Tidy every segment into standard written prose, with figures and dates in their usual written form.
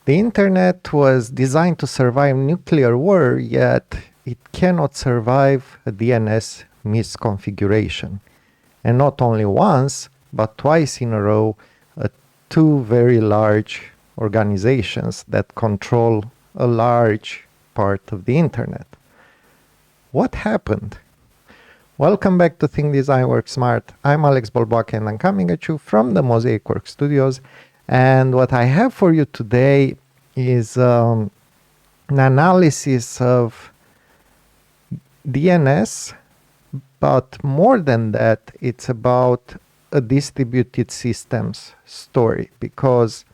The internet was designed to survive nuclear war, yet it cannot survive a DNS misconfiguration. And not only once, but twice in a row, two very large organizations that control a large part of the internet. What happened? Welcome back to Think Design Work Smart. I'm Alex Bolboaca and I'm coming at you from the Mozaic Works studios. And what I have for you today is an analysis of DNS, but more than that, it's about a distributed systems story, because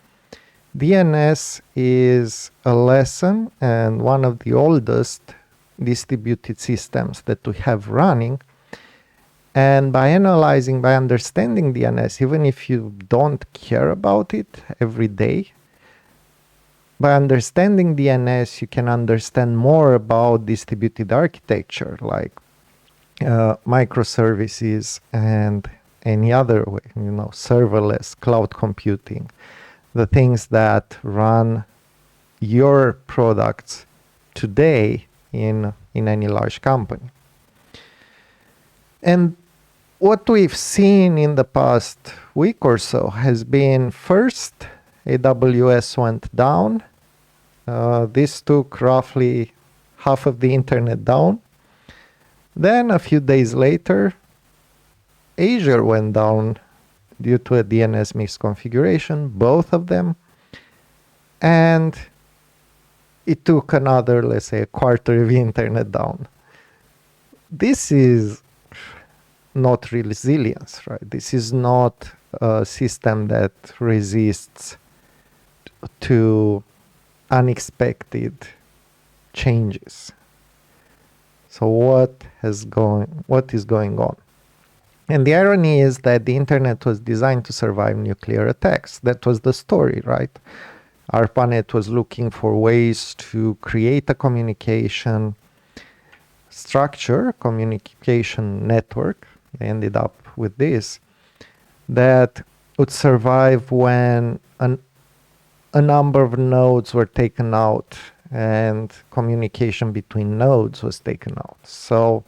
DNS is a lesson and one of the oldest distributed systems that we have running. And by analyzing, by understanding DNS, even if you don't care about it every day, by understanding DNS, you can understand more about distributed architecture like microservices and any other way, serverless, cloud computing, the things that run your products today in any large company. And what we've seen in the past week or so has been, first, AWS went down. This took roughly half of the internet down. Then a few days later, Azure went down due to a DNS misconfiguration, both of them. And it took another, let's say, a quarter of the internet down. This is not resilience, right? This is not a system that resists to unexpected changes. So what is going on? And the irony is that the internet was designed to survive nuclear attacks. That was the story, right? ARPANET was looking for ways to create a communication structure, communication network. They ended up with this, that would survive when a number of nodes were taken out and communication between nodes was taken out. So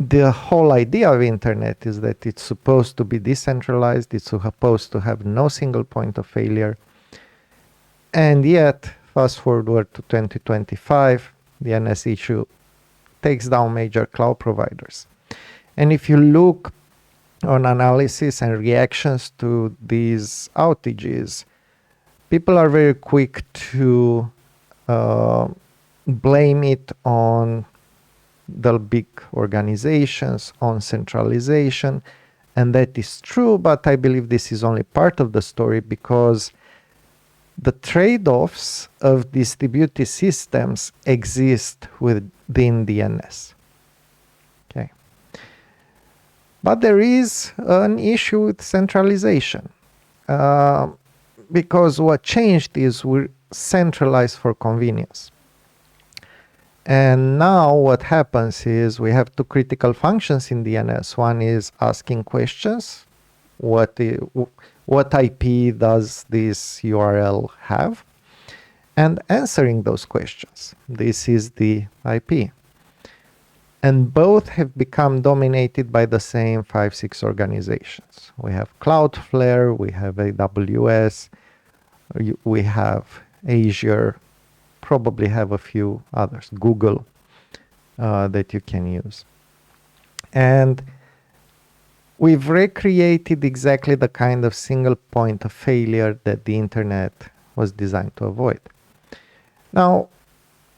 the whole idea of internet is that it's supposed to be decentralized, it's supposed to have no single point of failure. And yet, fast forward to 2025, the DNS issue takes down major cloud providers. And if you look on analysis and reactions to these outages, people are very quick to blame it on the big organizations, on centralization. And that is true, but I believe this is only part of the story, because the trade-offs of distributed systems exist within DNS. Okay. But there is an issue with centralization, because what changed is we're centralized for convenience. And now what happens is we have two critical functions in DNS. One is asking questions. What IP does this URL have? And answering those questions. This is the IP. And both have become dominated by the same 5-6 organizations. We have Cloudflare, we have AWS, we have Azure, probably have a few others, Google, that you can use. And we've recreated exactly the kind of single point of failure that the internet was designed to avoid. Now,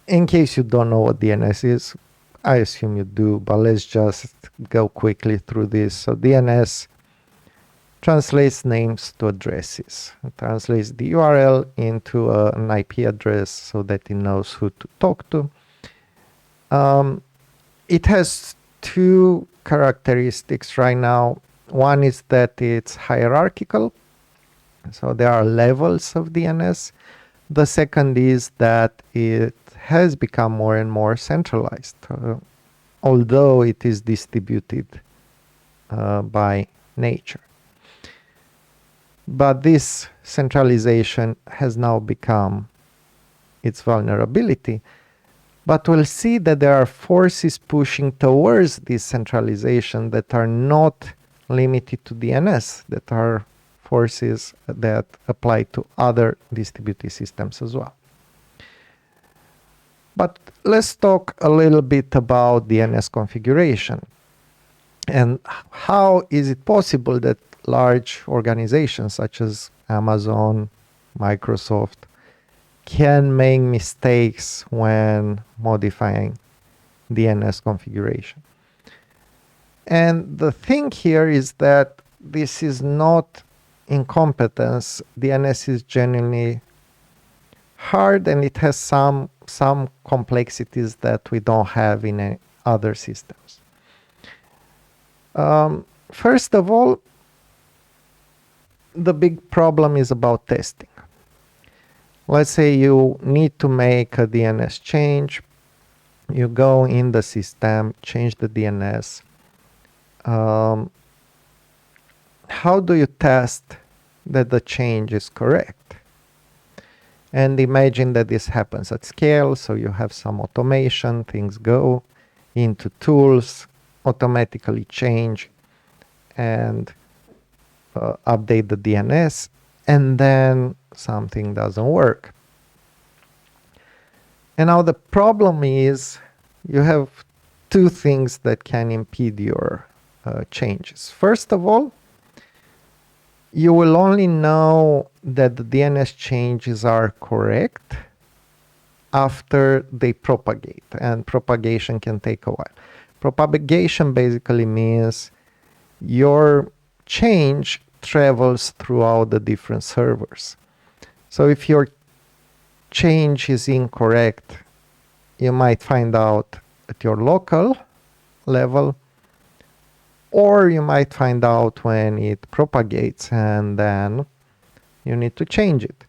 in case you don't know what DNS is, I assume you do, but let's just go quickly through this. So DNS translates names to addresses. It translates the URL into an IP address so that it knows who to talk to. It has two characteristics right now. One is that it's hierarchical, so there are levels of DNS. The second is that it has become more and more centralized, although it is distributed by nature. But this centralization has now become its vulnerability. But we'll see that there are forces pushing towards this centralization that are not limited to DNS, that are forces that apply to other distributed systems as well. But let's talk a little bit about DNS configuration. And how is it possible that large organizations such as Amazon, Microsoft, can make mistakes when modifying DNS configuration? And the thing here is that this is not incompetence. DNS is genuinely hard, and it has some complexities that we don't have in any other systems. First of all, the big problem is about testing. Let's say you need to make a DNS change. You go in the system, change the DNS. How do you test that the change is correct? And imagine that this happens at scale, so you have some automation, things go into tools, automatically change and update the DNS, and then something doesn't work. And now the problem is you have two things that can impede your changes. First of all, you will only know that the DNS changes are correct after they propagate, and propagation can take a while. Propagation basically means your change travels throughout the different servers. So if your change is incorrect, you might find out at your local level, or you might find out when it propagates, and then you need to change it.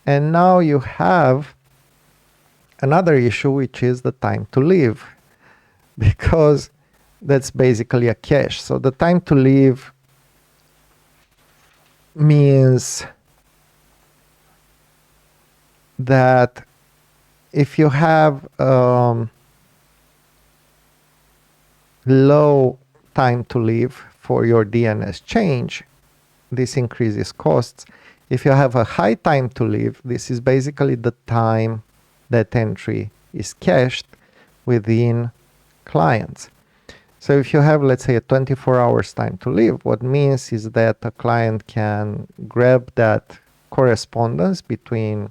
And now you have another issue, which is the time to live, because that's basically a cache. So the time to live means that if you have low time to live for your DNS change, this increases costs. If you have a high time to live, this is basically the time that entry is cached within clients. So if you have, let's say, a 24 hours time to live, what means is that a client can grab that correspondence between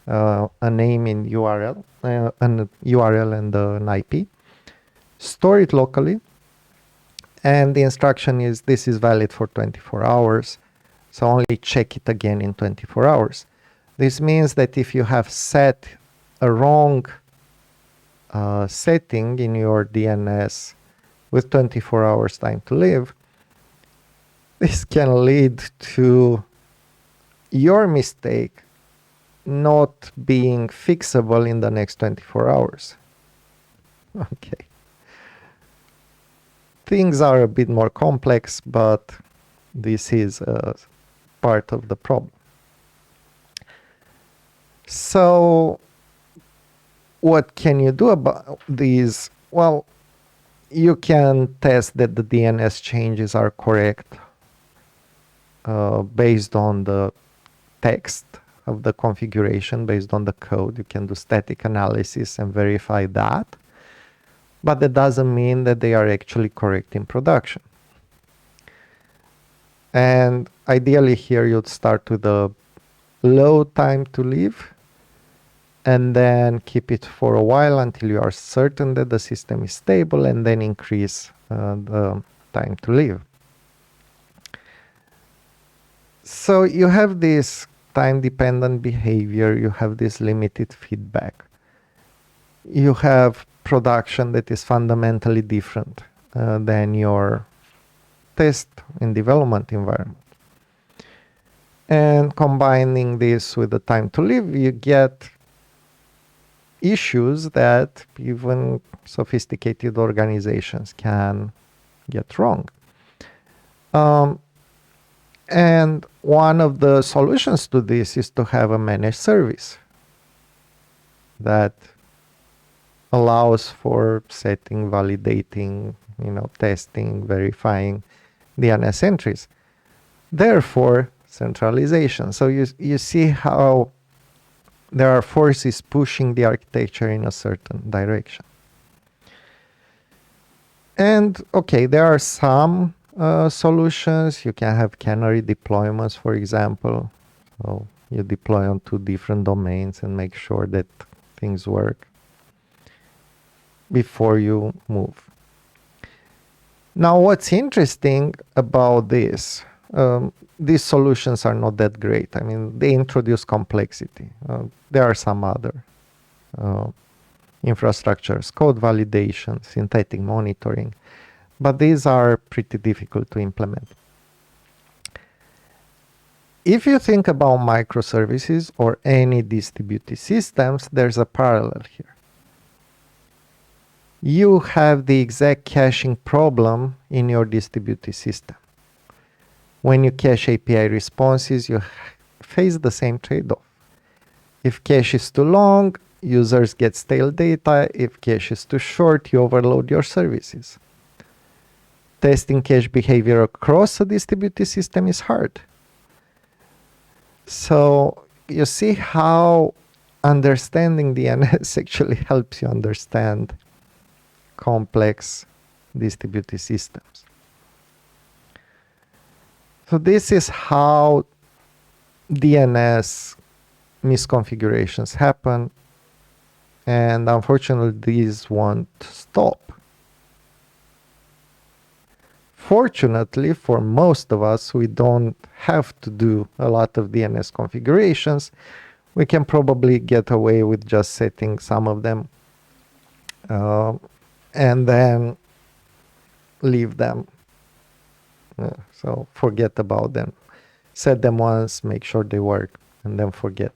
a name in URL, and an IP, store it locally, and the instruction is this is valid for 24 hours, so only check it again in 24 hours. This means that if you have set a wrong setting in your DNS with 24 hours time to live, this can lead to your mistake not being fixable in the next 24 hours. Okay. Things are a bit more complex, but this is part of the problem. So what can you do about these? Well, you can test that the DNS changes are correct based on the text of the configuration, based on the code. You can do static analysis and verify that. But that doesn't mean that they are actually correct in production. And ideally here you'd start with a low time to live and then keep it for a while until you are certain that the system is stable, and then increase the time to live. So you have this time-dependent behavior, you have this limited feedback, you have production that is fundamentally different than your test and development environment. And combining this with the time to live, you get issues that even sophisticated organizations can get wrong. And one of the solutions to this is to have a managed service that allows for setting, validating, testing, verifying DNS entries. Therefore, centralization. So you see how there are forces pushing the architecture in a certain direction. And okay, there are some solutions. You can have canary deployments, for example. So you deploy on 2 different domains and make sure that things work before you move. Now, what's interesting about this, these solutions are not that great. I mean, they introduce complexity. There are some other infrastructures, code validation, synthetic monitoring, but these are pretty difficult to implement. If you think about microservices or any distributed systems, there's a parallel here. You have the exact caching problem in your distributed system. When you cache API responses, you face the same trade-off. If cache is too long, users get stale data. If cache is too short, you overload your services. Testing cache behavior across a distributed system is hard. So you see how understanding DNS actually helps you understand complex distributed systems. So this is how DNS misconfigurations happen, and unfortunately these won't stop. Fortunately for most of us, we don't have to do a lot of DNS configurations. We can probably get away with just setting some of them and then leave them. So forget about them. Set them once, make sure they work, and then forget.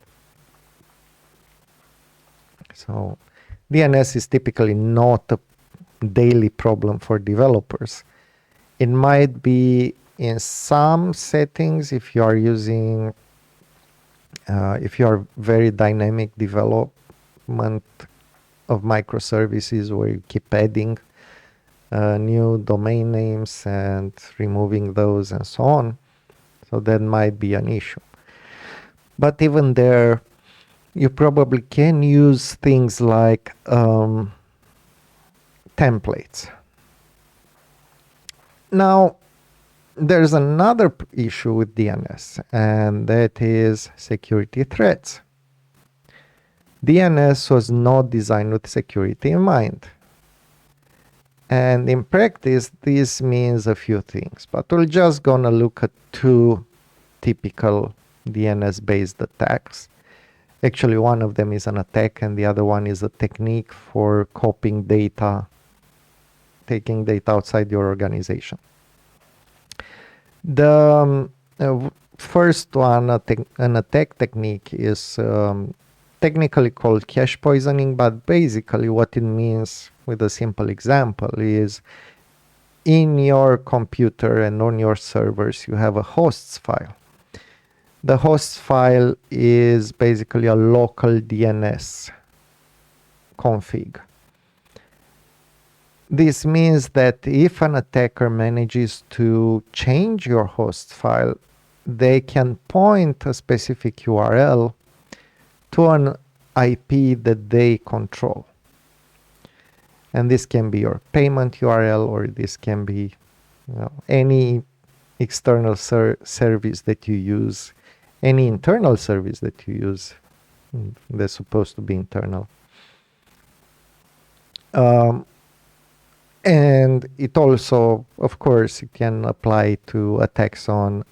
So DNS is typically not a daily problem for developers. It might be in some settings if you are using, if you are very dynamic development of microservices where you keep adding new domain names and removing those and so on. So that might be an issue. But even there, you probably can use things like templates. Now, there's another issue with DNS, and that is security threats. DNS was not designed with security in mind. And in practice, this means a few things, but we're just gonna look at 2 typical DNS-based attacks. Actually, one of them is an attack, and the other one is a technique for copying data, taking data outside your organization. The first one, an attack technique, is technically called cache poisoning, but basically what it means, with a simple example, is in your computer and on your servers you have a hosts file. The hosts file is basically a local DNS config. This means that if an attacker manages to change your host file, they can point a specific URL to an IP that they control. And this can be your payment URL, or this can be any external service that you use, any internal service that you use. They're supposed to be internal. And it also, of course, it can apply to attacks on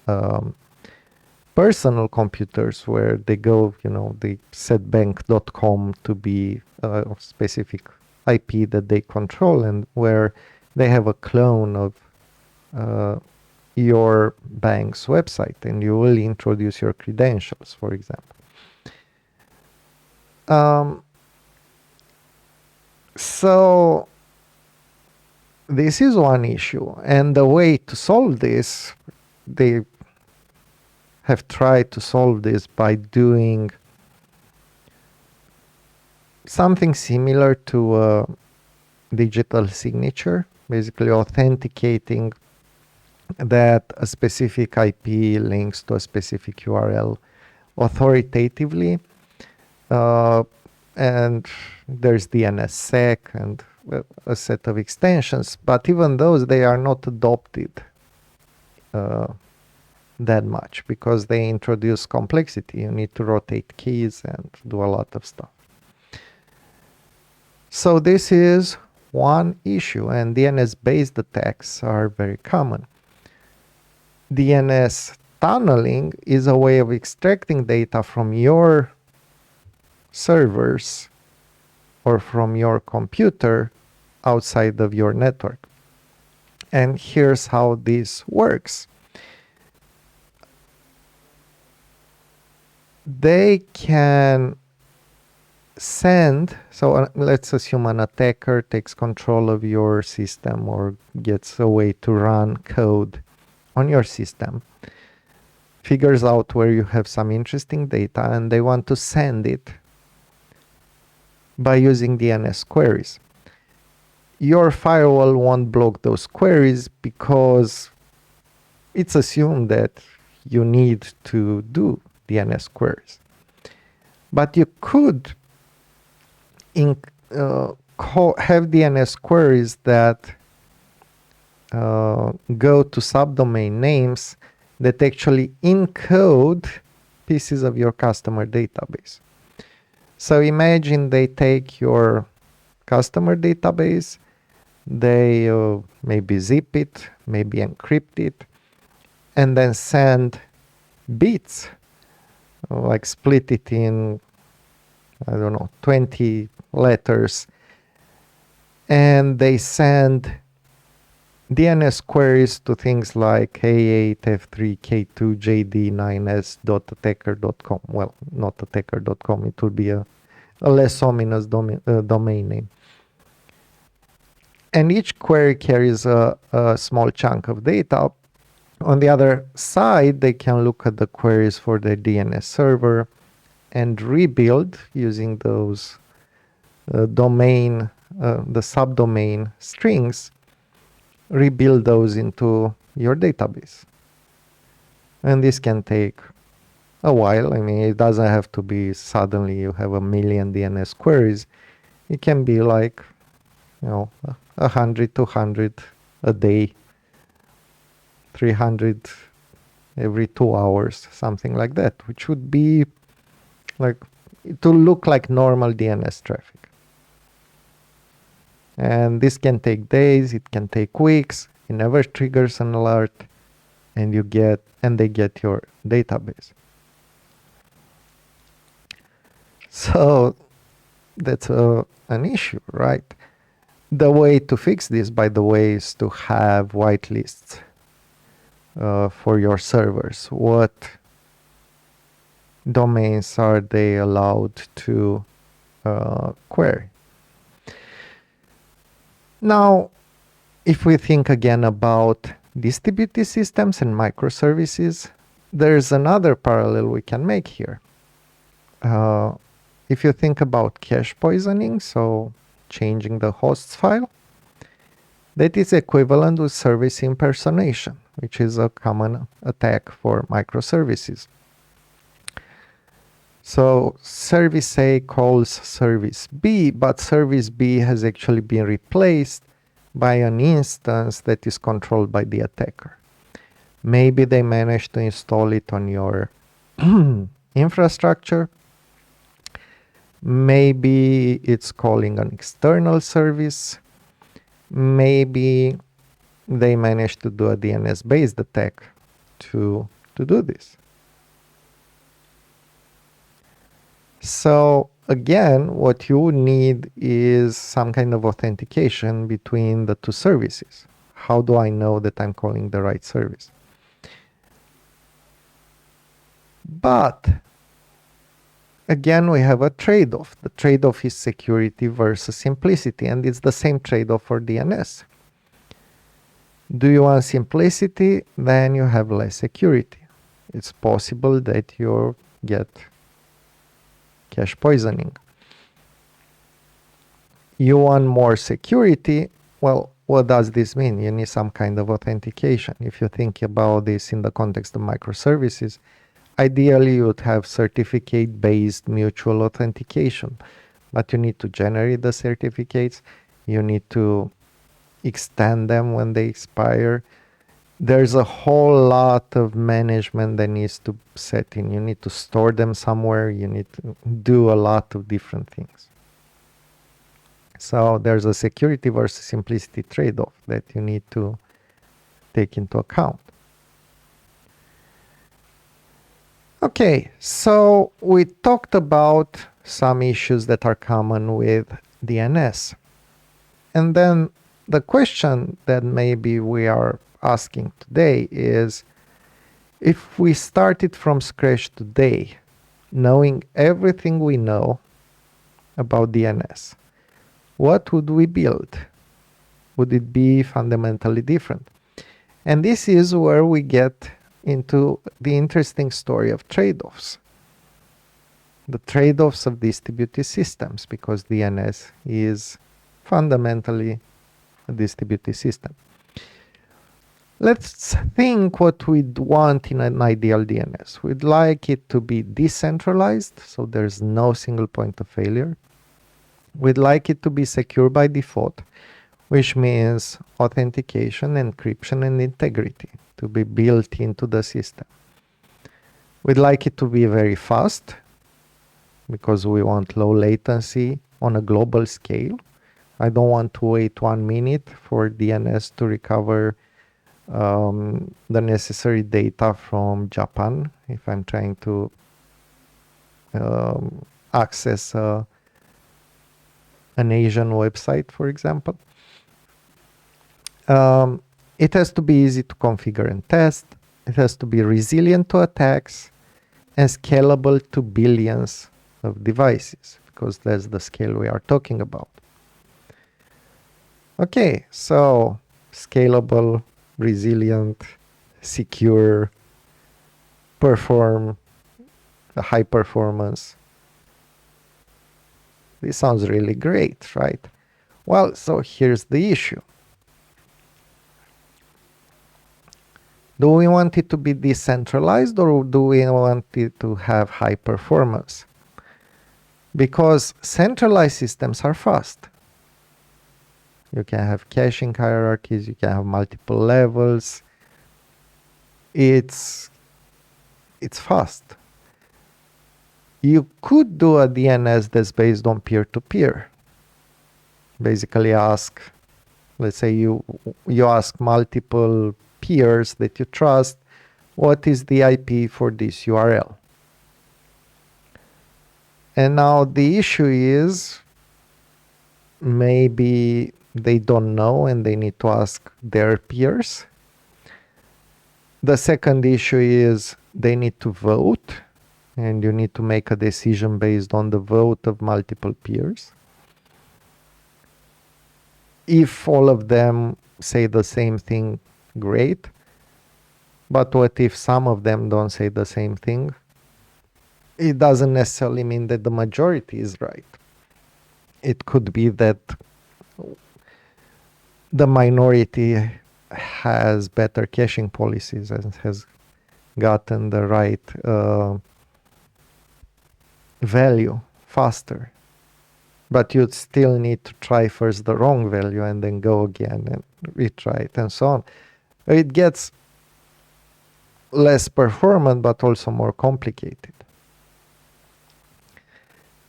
personal computers, where they go, they set bank.com to be a specific IP that they control, and where they have a clone of your bank's website, and you will introduce your credentials, for example. So this is one issue, and the way to solve this, have tried to solve this by doing something similar to a digital signature, basically authenticating that a specific IP links to a specific URL authoritatively. And there's DNSSEC and a set of extensions, but even those, they are not adopted that much because they introduce complexity. You need to rotate keys and do a lot of stuff. So this is one issue, and DNS-based attacks are very common. DNS tunneling is a way of extracting data from your servers or from your computer outside of your network. And here's how this works. They can send, so let's assume an attacker takes control of your system or gets a way to run code on your system, figures out where you have some interesting data, and they want to send it by using DNS queries. Your firewall won't block those queries because it's assumed that you need to do DNS queries. But you could have DNS queries that go to subdomain names that actually encode pieces of your customer database. So imagine they take your customer database, they maybe zip it, maybe encrypt it, and then send bits, like split it in, I don't know, 20 letters, and they send DNS queries to things like A8, F3, K2, JD9s.attacker.com. Well, not attacker.com, it would be a less ominous domain name. And each query carries a small chunk of data. On the other side, they can look at the queries for the DNS server and rebuild using those the subdomain strings, rebuild those into your database. And this can take a while. I mean, it doesn't have to be suddenly you have 1 million DNS queries. It can be like, 100, 200 a day, 300 every 2 hours, something like that, which would be like, to look like normal DNS traffic. And this can take days, it can take weeks, it never triggers an alert, and they get your database. So that's an issue, right? The way to fix this, by the way, is to have whitelists for your servers. What domains are they allowed to query? Now, if we think again about distributed systems and microservices, there's another parallel we can make here. If you think about cache poisoning, so changing the host file, that is equivalent with service impersonation, which is a common attack for microservices. So service A calls service B, but service B has actually been replaced by an instance that is controlled by the attacker. Maybe they managed to install it on your infrastructure. Maybe it's calling an external service. Maybe they managed to do a DNS-based attack to do this. So again, what you need is some kind of authentication between the two services. How do I know that I'm calling the right service? But again, we have a trade-off. The trade-off is security versus simplicity, and it's the same trade-off for DNS. Do you want simplicity? Then you have less security. it's possible that you get cache poisoning. You want more security. Well, what does this mean? You need some kind of authentication. If you think about this in the context of microservices, ideally you would have certificate-based mutual authentication, but you need to generate the certificates. You need to extend them when they expire. There's a whole lot of management that needs to set in. You need to store them somewhere. You need to do a lot of different things. So there's a security versus simplicity trade-off that you need to take into account. Okay, so we talked about some issues that are common with DNS. And then the question that maybe we are asking today is, if we started from scratch today, knowing everything we know about DNS, what would we build? Would it be fundamentally different? And this is where we get into the interesting story of trade-offs. The trade-offs of distributed systems, because DNS is fundamentally a distributed system. Let's think what we'd want in an ideal DNS. We'd like it to be decentralized, so there's no single point of failure. We'd like it to be secure by default, which means authentication, encryption, and integrity to be built into the system. We'd like it to be very fast, because we want low latency on a global scale. I don't want to wait 1 minute for DNS to recover the necessary data from Japan if I'm trying to access an Asian website, for example. It has to be easy to configure and test. It has to be resilient to attacks and scalable to billions of devices, because that's the scale we are talking about. Okay, so scalable, resilient, secure, perform, high performance. This sounds really great, right? Well, so here's the issue. Do we want it to be decentralized, or do we want it to have high performance? Because centralized systems are fast. You can have caching hierarchies, you can have multiple levels. It's fast. You could do a DNS that's based on peer-to-peer. Basically ask, let's say you ask multiple peers that you trust, what is the IP for this URL? And now the issue is, maybe they don't know and they need to ask their peers. The second issue is they need to vote, and you need to make a decision based on the vote of multiple peers. If all of them say the same thing, great. But what if some of them don't say the same thing? It doesn't necessarily mean that the majority is right. It could be that the minority has better caching policies and has gotten the right value faster. But you'd still need to try first the wrong value and then go again and retry it and so on. It gets less performant but also more complicated.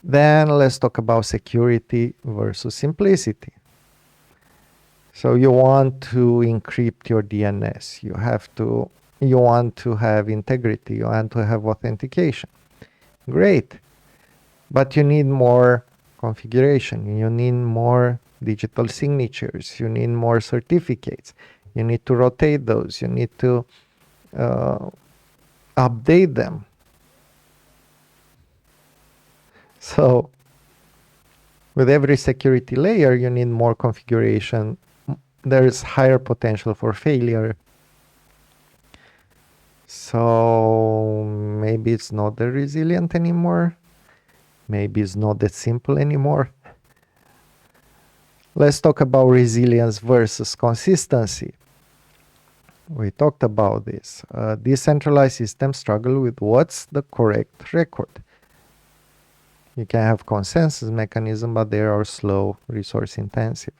Then let's talk about security versus simplicity. So you want to encrypt your DNS. You want to have integrity. You want to have authentication. Great. But you need more configuration. You need more digital signatures. You need more certificates. You need to rotate those. You need to update them. So with every security layer, you need more configuration. There is higher potential for failure. So maybe it's not that resilient anymore. Maybe it's not that simple anymore. Let's talk about resilience versus consistency. We talked about this. Decentralized systems struggle with what's the correct record. You can have consensus mechanism, but they are slow, resource intensive.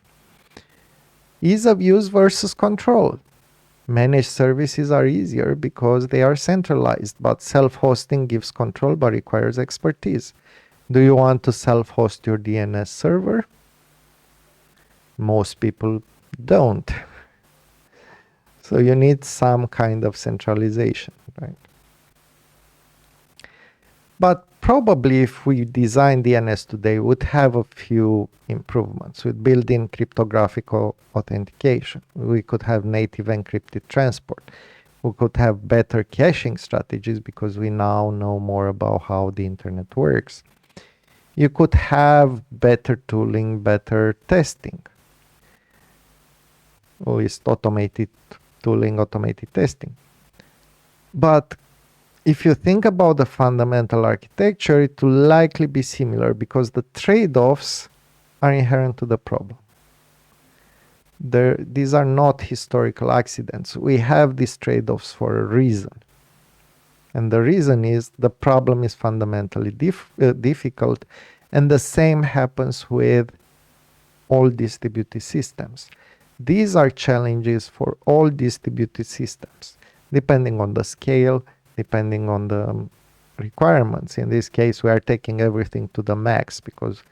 Ease of use versus control. Managed services are easier because they are centralized, but self-hosting gives control but requires expertise. Do you want to self-host your DNS server? Most people don't. So you need some kind of centralization, right? But probably if we design DNS today, we would have a few improvements with built-in cryptographic authentication. We could have native encrypted transport. We could have better caching strategies because we now know more about how the internet works. You could have better tooling, better testing. With automated tooling, automated testing. But if you think about the fundamental architecture, it will likely be similar because the trade-offs are inherent to the problem. These are not historical accidents. We have these trade-offs for a reason. And the reason is the problem is fundamentally difficult, and the same happens with all distributed systems. These are challenges for all distributed systems, depending on the scale, depending on the requirements. In this case, we are taking everything to the max because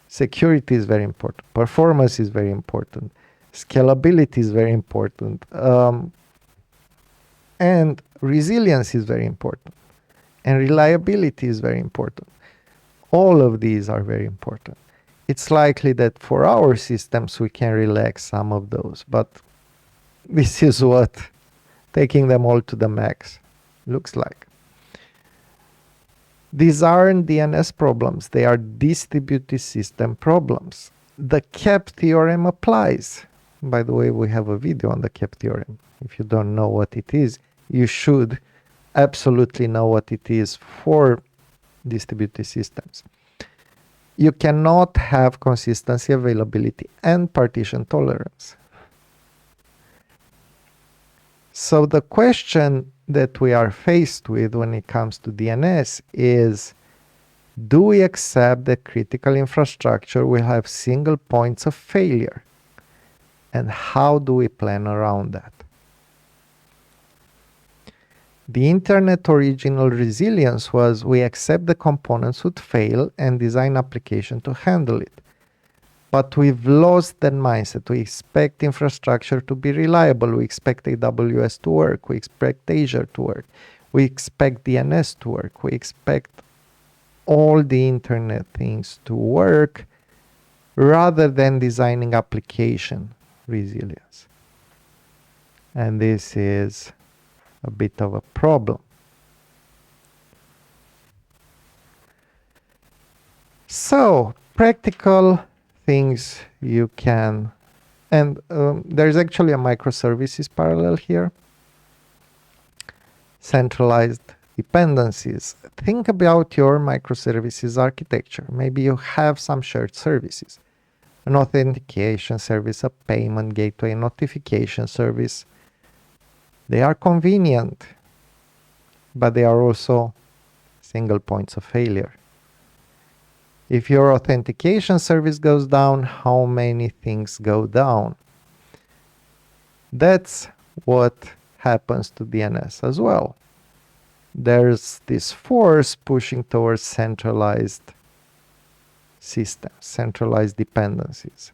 security is very important, performance is very important, scalability is very important, and resilience is very important, and reliability is very important. All of these are very important. It's likely that for our systems we can relax some of those, but this is what taking them all to the max looks like. These aren't DNS problems, they are distributed system problems. The CAP theorem applies. By the way, we have a video on the CAP theorem. If you don't know what it is, you should absolutely know what it is for distributed systems. You cannot have consistency, availability, and partition tolerance. So the question that we are faced with when it comes to DNS is, do we accept that critical infrastructure will have single points of failure? And how do we plan around that? The internet original resilience was we accept the components would fail and design application to handle it. But we've lost that mindset. We expect infrastructure to be reliable. We expect AWS to work. We expect Azure to work. We expect DNS to work. We expect all the internet things to work rather than designing application resilience. And this is a bit of a problem. So, practical things you can, and there's actually a microservices parallel here. Centralized dependencies. Think about your microservices architecture. Maybe you have some shared services, an authentication service, a payment gateway, notification service. They are convenient, but they are also single points of failure. If your authentication service goes down, how many things go down? That's what happens to DNS as well. There's this force pushing towards centralized systems, centralized dependencies.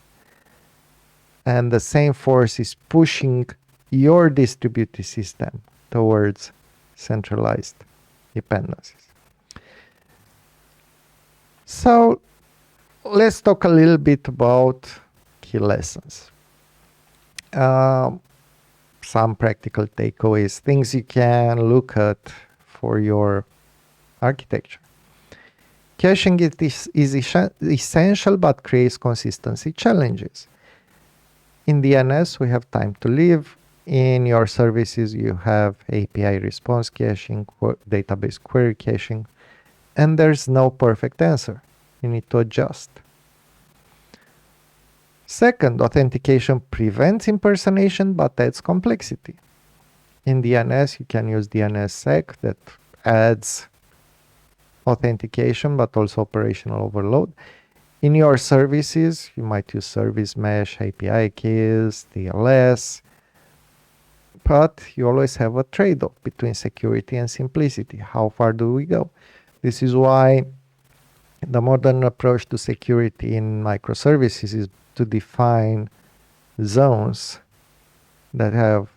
And the same force is pushing your distributed system towards centralized dependencies. So let's talk a little bit about key lessons. Some practical takeaways, things you can look at for your architecture. Caching is essential but creates consistency challenges. In DNS, we have time to live. In your services, you have API response caching, database query caching, and there's no perfect answer. You need to adjust. Second, authentication prevents impersonation but adds complexity. In DNS, you can use DNSSEC that adds authentication but also operational overload. In your services, you might use service mesh, API keys, TLS, but you always have a trade-off between security and simplicity. How far do we go? This is why the modern approach to security in microservices is to define zones that have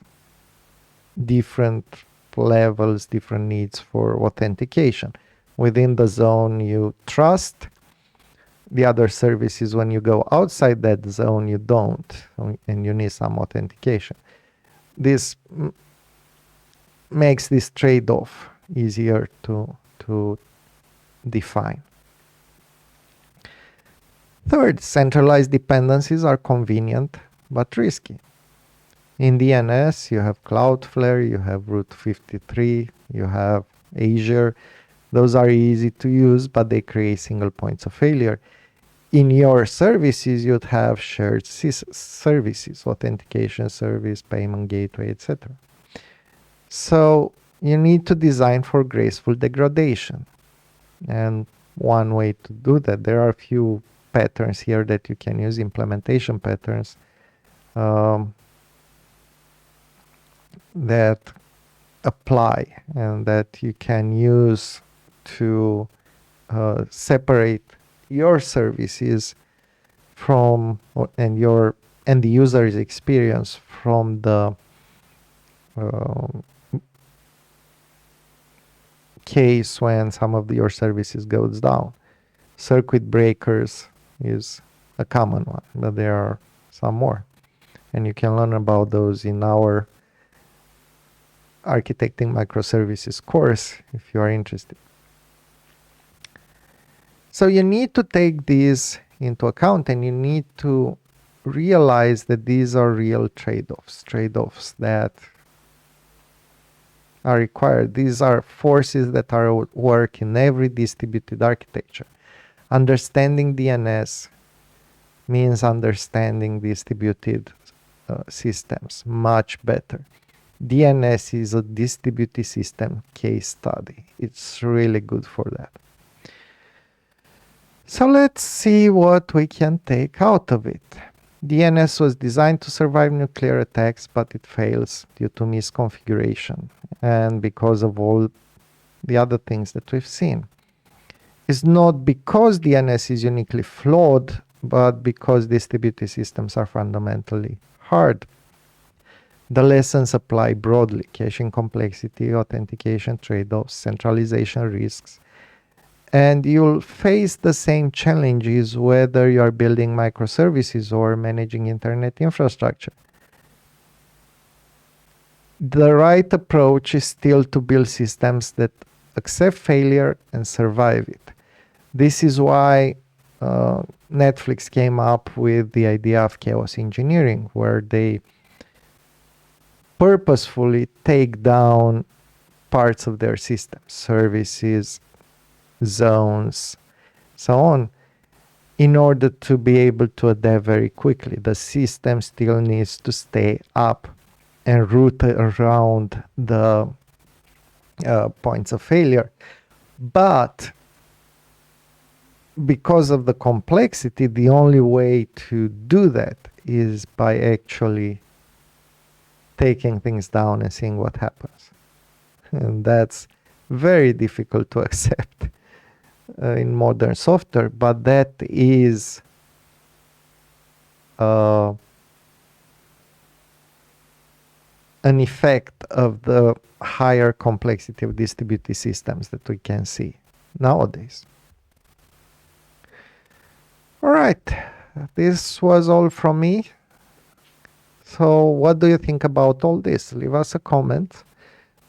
different levels, different needs for authentication. Within the zone, you trust. The other services, when you go outside that zone, you don't, and you need some authentication. This makes this trade-off easier to define. Third, centralized dependencies are convenient but risky. In DNS, you have Cloudflare, you have Route 53, you have Azure. Those are easy to use, but they create single points of failure. In your services, you'd have shared services, authentication service, payment gateway, etc. So you need to design for graceful degradation. And one way to do that, there are a few patterns here that you can use, implementation patterns that apply and that you can use to separate your services from and the user's experience from the case when some of your services goes down. Circuit breakers is a common one, but there are some more, and you can learn about those in our architecting microservices course if you are interested. So you need to take these into account, and you need to realize that these are real trade-offs that are required. These are forces that are at work in every distributed architecture. Understanding DNS means understanding distributed systems much better. DNS is a distributed system case study. It's really good for that. So let's see what we can take out of it. DNS was designed to survive nuclear attacks, but it fails due to misconfiguration and because of all the other things that we've seen. It's not because DNS is uniquely flawed, but because distributed systems are fundamentally hard. The lessons apply broadly: caching complexity, authentication trade-offs, centralization risks. And you'll face the same challenges whether you are building microservices or managing internet infrastructure. The right approach is still to build systems that accept failure and survive it. This is why Netflix came up with the idea of chaos engineering, where they purposefully take down parts of their system, services, zones, so on, in order to be able to adapt very quickly. The system still needs to stay up and root around the points of failure. But because of the complexity, the only way to do that is by actually taking things down and seeing what happens. And that's very difficult to accept in modern software, but that is an effect of the higher complexity of distributed systems that we can see nowadays. All right, this was all from me. So what do you think about all this? Leave us a comment.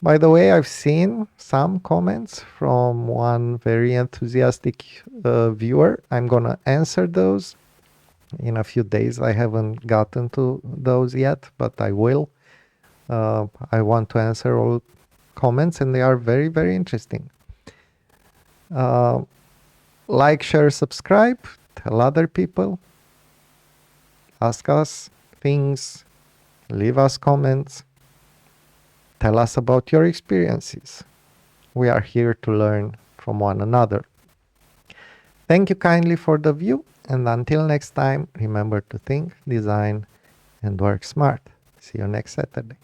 By the way, I've seen some comments from one very enthusiastic viewer. I'm gonna answer those in a few days. I haven't gotten to those yet, but I will. I want to answer all comments, and they are very, very interesting. Like, share, subscribe, tell other people, ask us things, leave us comments, tell us about your experiences. We are here to learn from one another. Thank you kindly for the view, and until next time, remember to think, design, and work smart. See you next Saturday.